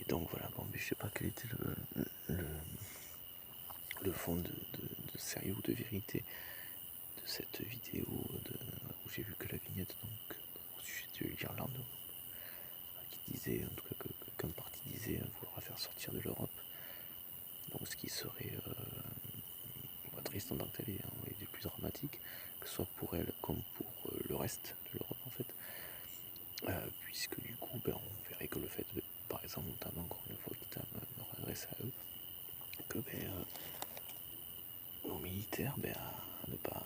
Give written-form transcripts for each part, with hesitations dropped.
Et donc voilà, bon, mais je sais pas quel était le fond de sérieux ou de vérité de cette vidéo où j'ai vu que la vignette donc, au sujet de l'Irlande, qui disait, en tout cas qu'un parti disait vouloir faire sortir de l'Europe, donc ce qui serait triste en tant que tel et le plus dramatique, que ce soit pour elle comme pour le reste de l'Europe en fait, puisque du coup on verrait que le fait, par exemple, notamment encore une fois quitte à me redresser à eux, que nos militaires, à ne pas,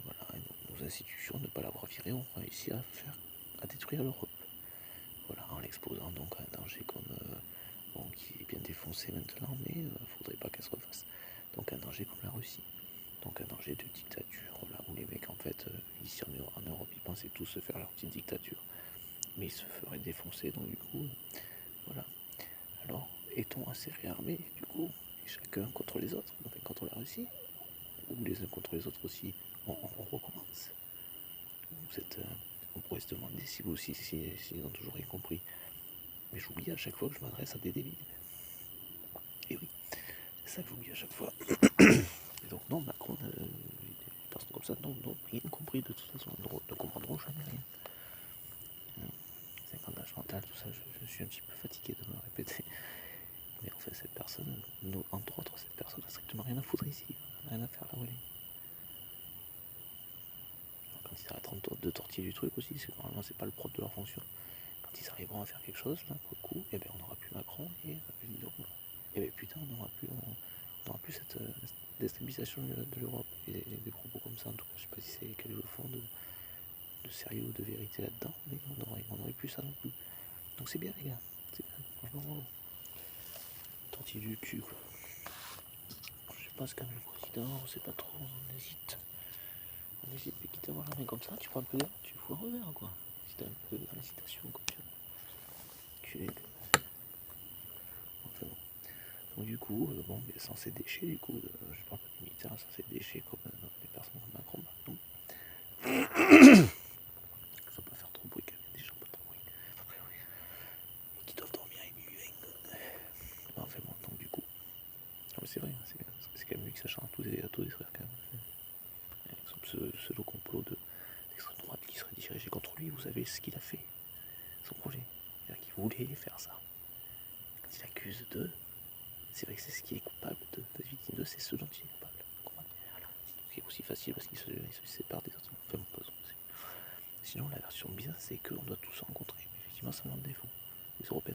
voilà, nos institutions, ne pas l'avoir viré, ont réussi à détruire l'Europe. Voilà, en l'exposant donc à un danger comme qui est bien défoncé maintenant, mais il ne faudrait pas qu'elle se refasse. Donc un danger comme la Russie. Donc un danger de dictature, là où les mecs en fait, ici en Europe, ils pensaient tous se faire leur petite dictature. Mais ils se feraient défoncer, donc du coup, voilà. Alors, est-on assez réarmés, du coup, et chacun contre les autres, enfin contre la Russie, ou les uns contre les autres aussi, on recommence. On pourrait se demander si vous aussi, s'ils ont toujours rien compris. Mais j'oublie à chaque fois que je m'adresse à des débiles. Et oui, c'est ça que j'oublie à chaque fois. Et donc non, Macron, les personnes comme ça, non, rien compris de toute façon, ne comprendront jamais rien. C'est engagement mental, tout ça, je suis un petit peu fatigué de me répéter. Mais en fait, cette personne, entre autres, cette personne n'a strictement rien à foutre ici, rien à faire là où elle est. Alors, quand ils arrêteront de tortiller du truc aussi, normalement c'est pas le propre de leur fonction. Quand ils arriveront à faire quelque chose, là, pour le coup, on n'aura plus Macron et putain, on n'aura plus cette déstabilisation de l'Europe et des propos comme ça. En tout cas, je sais pas si c'est quel est le fond de sérieux ou de vérité là-dedans, mais on n'aurait plus ça non plus. Donc c'est bien les gars, c'est bien, franchement, tortille du cul quoi. Je sais pas, c'est quand même le président, on sait pas trop, on hésite, mais quitte à voir la main comme ça, tu prends un peu d'air, tu fous un revers quoi. Si t'es un peu dans l'hésitation comme ça. Enfin bon. Donc du coup, sans ces déchets, du coup, je parle pas des militaires, sans ces déchets comme des personnes comme Macron, par exemple. Je ne pas faire trop de bruit quand même, des gens pas trop bruit. Après oui. Et qui doivent dormir à minuit. Enfin bon, donc du coup. C'est vrai, c'est quand même lui qui s'acharne à tout détruire quand même. Avec son pseudo complot d'extrême droite qui serait dirigé contre lui, vous savez ce qu'il a fait, son projet. C'est-à-dire qu'il voulait faire ça. Quand il accuse d'eux, c'est vrai que c'est ce qui est coupable de victime d'eux, c'est ce dont il est coupable. Voilà. C'est aussi facile parce qu'il se sépare des autres. Enfin bon, sinon la version bien c'est qu'on doit tous se rencontrer. Mais effectivement ça manque des défaut. Les Européens